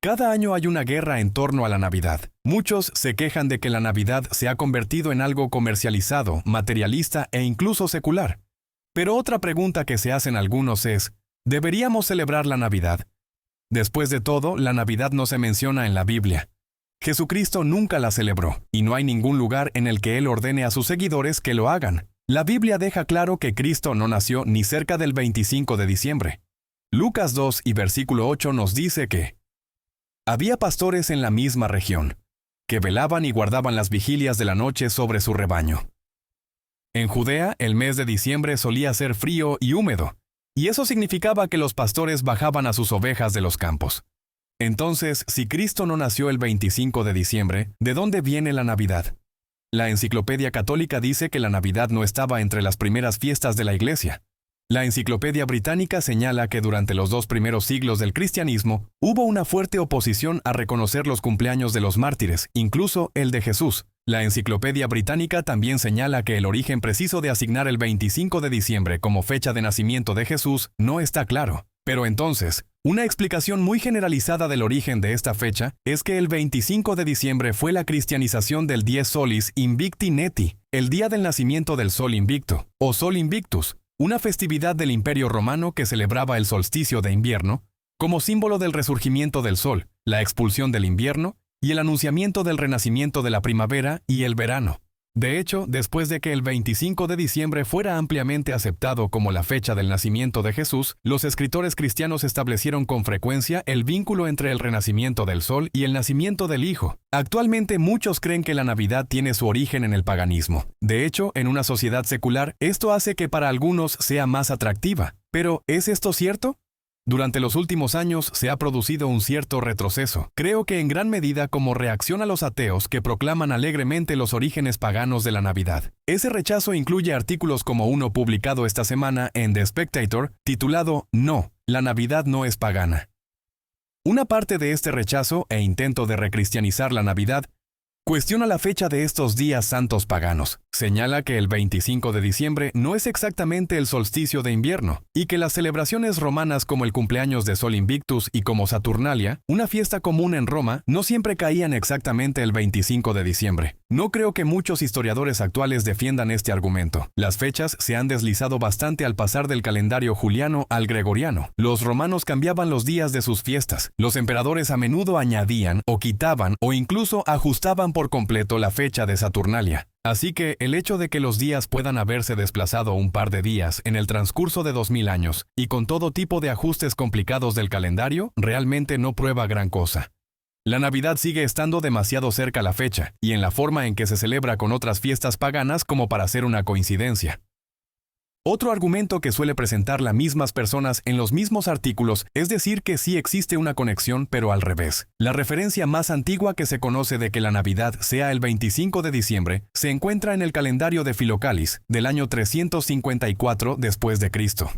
Cada año hay una guerra en torno a la Navidad. Muchos se quejan de que la Navidad se ha convertido en algo comercializado, materialista e incluso secular. Pero otra pregunta que se hacen algunos es, ¿deberíamos celebrar la Navidad? Después de todo, la Navidad no se menciona en la Biblia. Jesucristo nunca la celebró, y no hay ningún lugar en el que Él ordene a sus seguidores que lo hagan. La Biblia deja claro que Cristo no nació ni cerca del 25 de diciembre. Lucas 2 y versículo 8 nos dice que había pastores en la misma región, que velaban y guardaban las vigilias de la noche sobre su rebaño. En Judea, el mes de diciembre solía ser frío y húmedo, y eso significaba que los pastores bajaban a sus ovejas de los campos. Entonces, si Cristo no nació el 25 de diciembre, ¿de dónde viene la Navidad? La Enciclopedia Católica dice que la Navidad no estaba entre las primeras fiestas de la Iglesia. La Enciclopedia Británica señala que durante los 2 primeros siglos del cristianismo hubo una fuerte oposición a reconocer los cumpleaños de los mártires, incluso el de Jesús. La Enciclopedia Británica también señala que el origen preciso de asignar el 25 de diciembre como fecha de nacimiento de Jesús no está claro. Pero entonces, una explicación muy generalizada del origen de esta fecha es que el 25 de diciembre fue la cristianización del Dies Solis Invicti Neti, el día del nacimiento del Sol Invicto, o Sol Invictus, una festividad del Imperio Romano que celebraba el solsticio de invierno, como símbolo del resurgimiento del Sol, la expulsión del invierno y el anunciamiento del renacimiento de la primavera y el verano. De hecho, después de que el 25 de diciembre fuera ampliamente aceptado como la fecha del nacimiento de Jesús, los escritores cristianos establecieron con frecuencia el vínculo entre el renacimiento del Sol y el nacimiento del Hijo. Actualmente muchos creen que la Navidad tiene su origen en el paganismo. De hecho, en una sociedad secular, esto hace que para algunos sea más atractiva. Pero, ¿es esto cierto? Durante los últimos años se ha producido un cierto retroceso, creo que en gran medida como reacción a los ateos que proclaman alegremente los orígenes paganos de la Navidad. Ese rechazo incluye artículos como uno publicado esta semana en The Spectator, titulado «No, la Navidad no es pagana». Una parte de este rechazo e intento de recristianizar la Navidad cuestiona la fecha de estos días santos paganos. Señala que el 25 de diciembre no es exactamente el solsticio de invierno, y que las celebraciones romanas como el cumpleaños de Sol Invictus y como Saturnalia, una fiesta común en Roma, no siempre caían exactamente el 25 de diciembre. No creo que muchos historiadores actuales defiendan este argumento. Las fechas se han deslizado bastante al pasar del calendario juliano al gregoriano. Los romanos cambiaban los días de sus fiestas. Los emperadores a menudo añadían o quitaban o incluso ajustaban por completo la fecha de Saturnalia. Así que el hecho de que los días puedan haberse desplazado un par de días en el transcurso de 2000 años y con todo tipo de ajustes complicados del calendario realmente no prueba gran cosa. La Navidad sigue estando demasiado cerca a la fecha y en la forma en que se celebra con otras fiestas paganas como para ser una coincidencia. Otro argumento que suele presentar las mismas personas en los mismos artículos es decir que sí existe una conexión, pero al revés. La referencia más antigua que se conoce de que la Navidad sea el 25 de diciembre se encuentra en el calendario de Filocalis, del año 354 después de Cristo.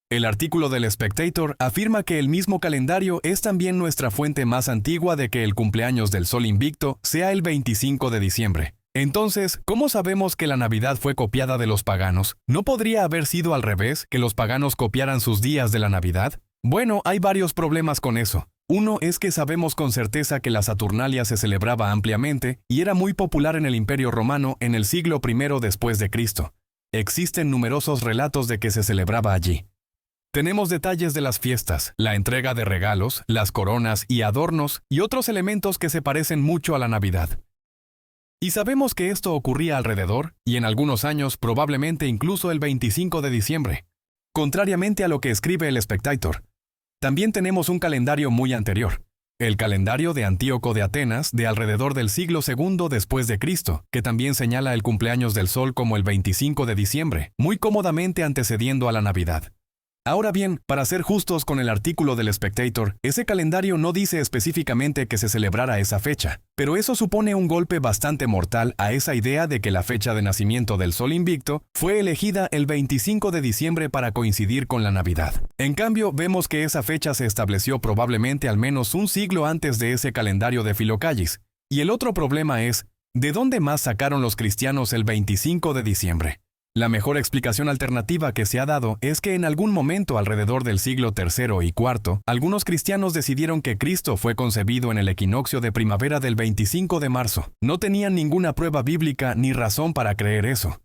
El artículo del Spectator afirma que el mismo calendario es también nuestra fuente más antigua de que el cumpleaños del Sol Invicto sea el 25 de diciembre. Entonces, ¿cómo sabemos que la Navidad fue copiada de los paganos? ¿No podría haber sido al revés, que los paganos copiaran sus días de la Navidad? Bueno, hay varios problemas con eso. Uno es que sabemos con certeza que la Saturnalia se celebraba ampliamente y era muy popular en el Imperio Romano en el siglo I después de Cristo. Existen numerosos relatos de que se celebraba allí. Tenemos detalles de las fiestas, la entrega de regalos, las coronas y adornos y otros elementos que se parecen mucho a la Navidad. Y sabemos que esto ocurría alrededor, y en algunos años probablemente incluso el 25 de diciembre. Contrariamente a lo que escribe el Spectator, también tenemos un calendario muy anterior, el calendario de Antíoco de Atenas de alrededor del siglo II después de Cristo, que también señala el cumpleaños del Sol como el 25 de diciembre, muy cómodamente antecediendo a la Navidad. Ahora bien, para ser justos con el artículo del Spectator, ese calendario no dice específicamente que se celebrara esa fecha, pero eso supone un golpe bastante mortal a esa idea de que la fecha de nacimiento del Sol Invicto fue elegida el 25 de diciembre para coincidir con la Navidad. En cambio, vemos que esa fecha se estableció probablemente al menos un siglo antes de ese calendario de Filocalis. Y el otro problema es, ¿de dónde más sacaron los cristianos el 25 de diciembre? La mejor explicación alternativa que se ha dado es que en algún momento alrededor del siglo III y IV, algunos cristianos decidieron que Cristo fue concebido en el equinoccio de primavera del 25 de marzo. No tenían ninguna prueba bíblica ni razón para creer eso,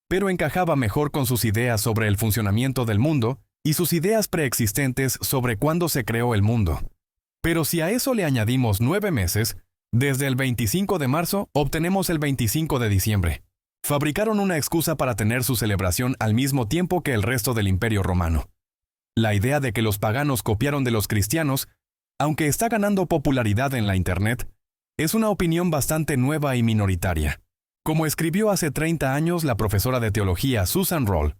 pero encajaba mejor con sus ideas sobre el funcionamiento del mundo y sus ideas preexistentes sobre cuándo se creó el mundo. Pero si a eso le añadimos 9 meses, desde el 25 de marzo obtenemos el 25 de diciembre. Fabricaron una excusa para tener su celebración al mismo tiempo que el resto del Imperio Romano. La idea de que los paganos copiaron de los cristianos, aunque está ganando popularidad en la Internet, es una opinión bastante nueva y minoritaria. Como escribió hace 30 años la profesora de teología Susan Roll,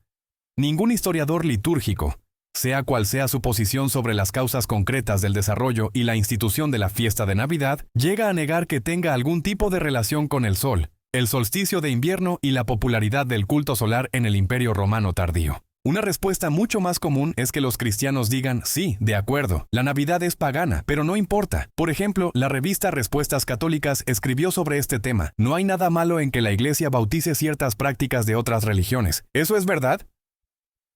ningún historiador litúrgico, sea cual sea su posición sobre las causas concretas del desarrollo y la institución de la fiesta de Navidad, llega a negar que tenga algún tipo de relación con el sol, el solsticio de invierno y la popularidad del culto solar en el Imperio Romano tardío. Una respuesta mucho más común es que los cristianos digan, sí, de acuerdo, la Navidad es pagana, pero no importa. Por ejemplo, la revista Respuestas Católicas escribió sobre este tema. No hay nada malo en que la Iglesia bautice ciertas prácticas de otras religiones. ¿Eso es verdad?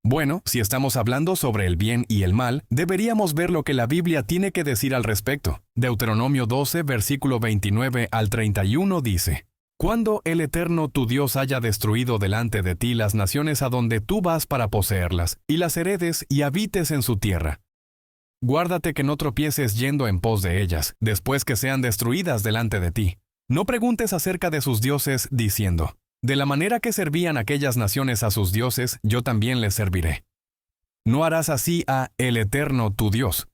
Bueno, si estamos hablando sobre el bien y el mal, deberíamos ver lo que la Biblia tiene que decir al respecto. Deuteronomio 12, versículo 29 al 31 dice: Cuando el Eterno tu Dios haya destruido delante de ti las naciones a donde tú vas para poseerlas, y las heredes y habites en su tierra. Guárdate que no tropieces yendo en pos de ellas, después que sean destruidas delante de ti. No preguntes acerca de sus dioses, diciendo, de la manera que servían aquellas naciones a sus dioses, yo también les serviré. No harás así a el Eterno tu Dios,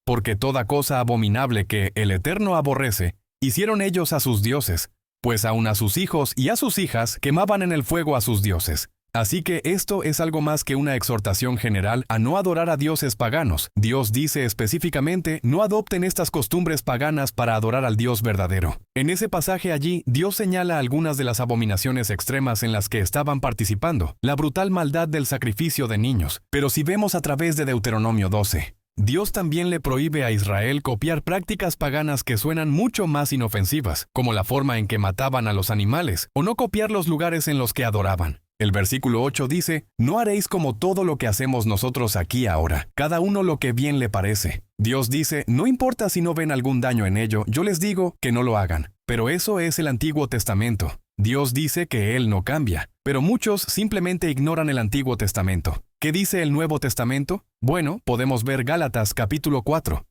porque toda cosa abominable que el Eterno aborrece, hicieron ellos a sus dioses, pues aun a sus hijos y a sus hijas quemaban en el fuego a sus dioses. Así que esto es algo más que una exhortación general a no adorar a dioses paganos. Dios dice específicamente, no adopten estas costumbres paganas para adorar al Dios verdadero. En ese pasaje allí, Dios señala algunas de las abominaciones extremas en las que estaban participando, la brutal maldad del sacrificio de niños. Pero si vemos a través de Deuteronomio 12, Dios también le prohíbe a Israel copiar prácticas paganas que suenan mucho más inofensivas, como la forma en que mataban a los animales, o no copiar los lugares en los que adoraban. El versículo 8 dice, no haréis como todo lo que hacemos nosotros aquí ahora, cada uno lo que bien le parece. Dios dice, no importa si no ven algún daño en ello, yo les digo que no lo hagan. Pero eso es el Antiguo Testamento. Dios dice que Él no cambia, pero muchos simplemente ignoran el Antiguo Testamento. ¿Qué dice el Nuevo Testamento? Bueno, podemos ver Gálatas capítulo 4.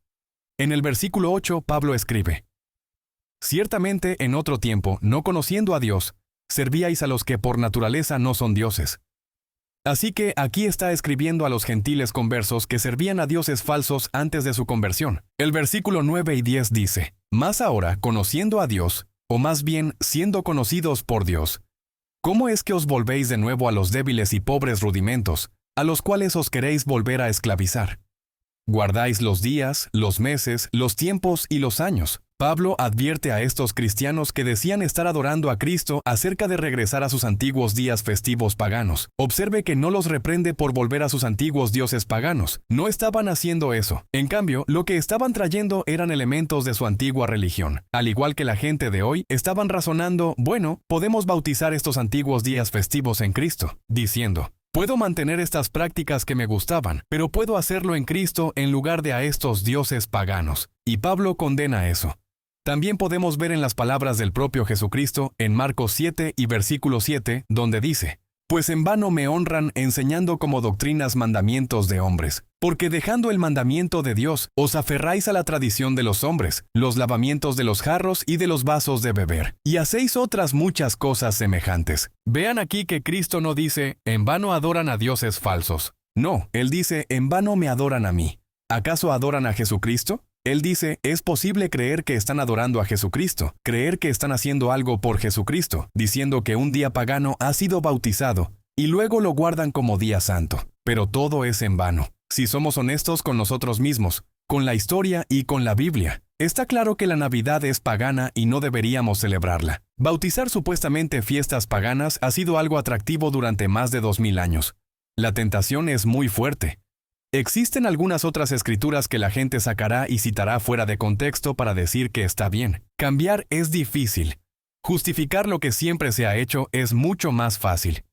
En el versículo 8, Pablo escribe, ciertamente en otro tiempo, no conociendo a Dios, servíais a los que por naturaleza no son dioses. Así que aquí está escribiendo a los gentiles conversos que servían a dioses falsos antes de su conversión. El versículo 9 y 10 dice, mas ahora, conociendo a Dios, o más bien siendo conocidos por Dios, ¿cómo es que os volvéis de nuevo a los débiles y pobres rudimentos, a los cuales os queréis volver a esclavizar? Guardáis los días, los meses, los tiempos y los años. Pablo advierte a estos cristianos que decían estar adorando a Cristo acerca de regresar a sus antiguos días festivos paganos. Observe que no los reprende por volver a sus antiguos dioses paganos. No estaban haciendo eso. En cambio, lo que estaban trayendo eran elementos de su antigua religión. Al igual que la gente de hoy, estaban razonando, bueno, podemos bautizar estos antiguos días festivos en Cristo, diciendo, puedo mantener estas prácticas que me gustaban, pero puedo hacerlo en Cristo en lugar de a estos dioses paganos. Y Pablo condena eso. También podemos ver en las palabras del propio Jesucristo en Marcos 7 y versículo 7, donde dice, pues en vano me honran enseñando como doctrinas mandamientos de hombres, porque dejando el mandamiento de Dios, os aferráis a la tradición de los hombres, los lavamientos de los jarros y de los vasos de beber, y hacéis otras muchas cosas semejantes. Vean aquí que Cristo no dice, en vano adoran a dioses falsos. No, Él dice, en vano me adoran a mí. ¿Acaso adoran a Jesucristo? Él dice, es posible creer que están adorando a Jesucristo, creer que están haciendo algo por Jesucristo, diciendo que un día pagano ha sido bautizado, y luego lo guardan como día santo. Pero todo es en vano. Si somos honestos con nosotros mismos, con la historia y con la Biblia, está claro que la Navidad es pagana y no deberíamos celebrarla. Bautizar supuestamente fiestas paganas ha sido algo atractivo durante más de 2000 años. La tentación es muy fuerte. Existen algunas otras escrituras que la gente sacará y citará fuera de contexto para decir que está bien. Cambiar es difícil. Justificar lo que siempre se ha hecho es mucho más fácil.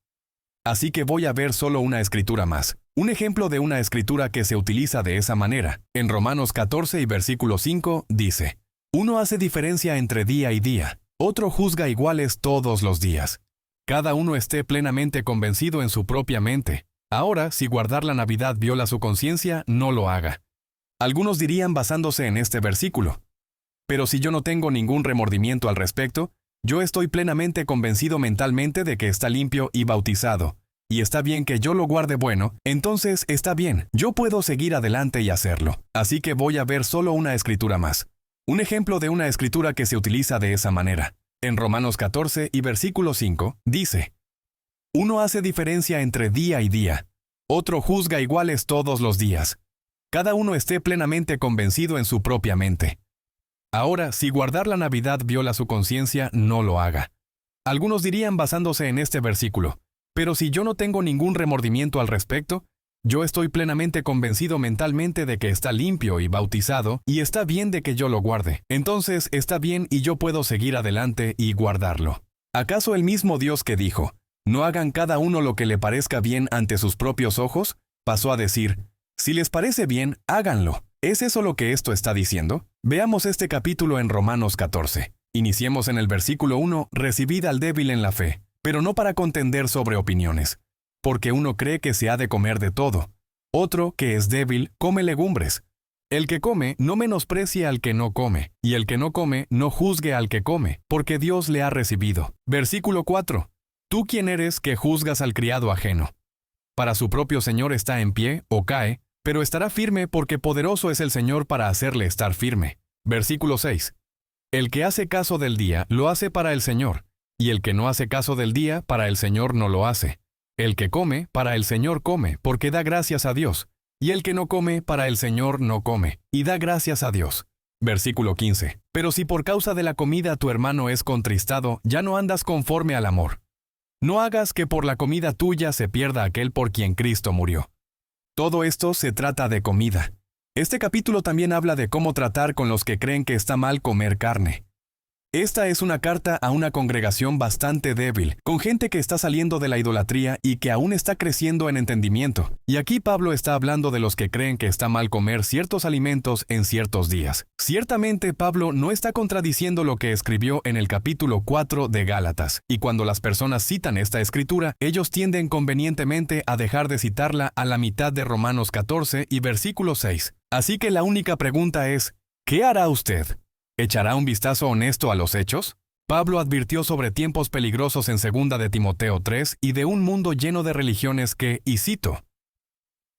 Así que voy a ver solo una escritura más. Un ejemplo de una escritura que se utiliza de esa manera. En Romanos 14 y versículo 5 dice: uno hace diferencia entre día y día, otro juzga iguales todos los días. Cada uno esté plenamente convencido en su propia mente. Ahora, si guardar la Navidad viola su conciencia, no lo haga. Algunos dirían basándose en este versículo: pero si yo no tengo ningún remordimiento al respecto, yo estoy plenamente convencido mentalmente de que está limpio y bautizado, y está bien que yo lo guarde bueno, entonces está bien, yo puedo seguir adelante y hacerlo. Así que voy a ver solo una escritura más. Un ejemplo de una escritura que se utiliza de esa manera. En Romanos 14 y versículo 5, dice: uno hace diferencia entre día y día, otro juzga iguales todos los días. Cada uno esté plenamente convencido en su propia mente. Ahora, si guardar la Navidad viola su conciencia, no lo haga. Algunos dirían basándose en este versículo: pero si yo no tengo ningún remordimiento al respecto, yo estoy plenamente convencido mentalmente de que está limpio y bautizado, y está bien de que yo lo guarde. Entonces está bien y yo puedo seguir adelante y guardarlo. ¿Acaso el mismo Dios que dijo: no hagan cada uno lo que le parezca bien ante sus propios ojos, pasó a decir: si les parece bien, háganlo? ¿Es eso lo que esto está diciendo? Veamos este capítulo en Romanos 14. Iniciemos en el versículo 1, recibid al débil en la fe, pero no para contender sobre opiniones. Porque uno cree que se ha de comer de todo. Otro, que es débil, come legumbres. El que come, no menosprecie al que no come, y el que no come, no juzgue al que come, porque Dios le ha recibido. Versículo 4. ¿Tú quién eres que juzgas al criado ajeno? Para su propio Señor está en pie, o cae, pero estará firme porque poderoso es el Señor para hacerle estar firme. Versículo 6. El que hace caso del día, lo hace para el Señor, y el que no hace caso del día, para el Señor no lo hace. El que come, para el Señor come, porque da gracias a Dios, y el que no come, para el Señor no come, y da gracias a Dios. Versículo 15. Pero si por causa de la comida tu hermano es contristado, ya no andas conforme al amor. No hagas que por la comida tuya se pierda aquel por quien Cristo murió. Todo esto se trata de comida. Este capítulo también habla de cómo tratar con los que creen que está mal comer carne. Esta es una carta a una congregación bastante débil, con gente que está saliendo de la idolatría y que aún está creciendo en entendimiento. Y aquí Pablo está hablando de los que creen que está mal comer ciertos alimentos en ciertos días. Ciertamente Pablo no está contradiciendo lo que escribió en el capítulo 4 de Gálatas, y cuando las personas citan esta escritura, ellos tienden convenientemente a dejar de citarla a la mitad de Romanos 14 y versículo 6. Así que la única pregunta es, ¿qué hará usted? ¿Echará un vistazo honesto a los hechos? Pablo advirtió sobre tiempos peligrosos en 2 de Timoteo 3 y de un mundo lleno de religiones que, y cito,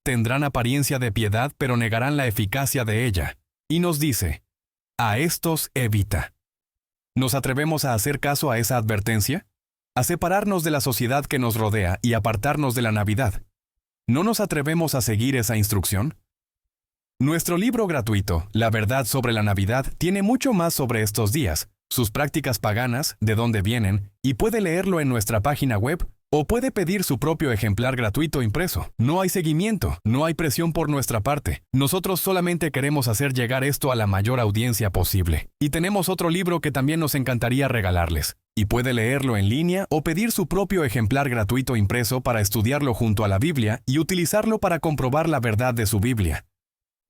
tendrán apariencia de piedad pero negarán la eficacia de ella. Y nos dice, a estos evita. ¿Nos atrevemos a hacer caso a esa advertencia? ¿A separarnos de la sociedad que nos rodea y apartarnos de la Navidad? ¿No nos atrevemos a seguir esa instrucción? Nuestro libro gratuito, La verdad sobre la Navidad, tiene mucho más sobre estos días, sus prácticas paganas, de dónde vienen, y puede leerlo en nuestra página web o puede pedir su propio ejemplar gratuito impreso. No hay seguimiento, no hay presión por nuestra parte. Nosotros solamente queremos hacer llegar esto a la mayor audiencia posible. Y tenemos otro libro que también nos encantaría regalarles. Y puede leerlo en línea o pedir su propio ejemplar gratuito impreso para estudiarlo junto a la Biblia y utilizarlo para comprobar la verdad de su Biblia.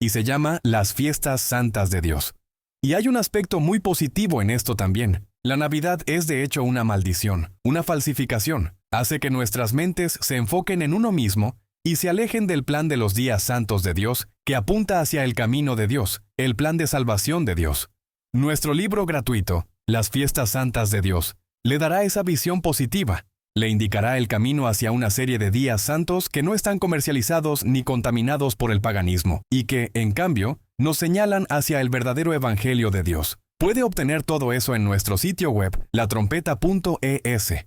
Y se llama Las Fiestas Santas de Dios. Y hay un aspecto muy positivo en esto también. La Navidad es de hecho una maldición, una falsificación. Hace que nuestras mentes se enfoquen en uno mismo y se alejen del plan de los días santos de Dios, que apunta hacia el camino de Dios, el plan de salvación de Dios. Nuestro libro gratuito, Las Fiestas Santas de Dios, le dará esa visión positiva. Le indicará el camino hacia una serie de días santos que no están comercializados ni contaminados por el paganismo, y que, en cambio, nos señalan hacia el verdadero evangelio de Dios. Puede obtener todo eso en nuestro sitio web, latrompeta.es.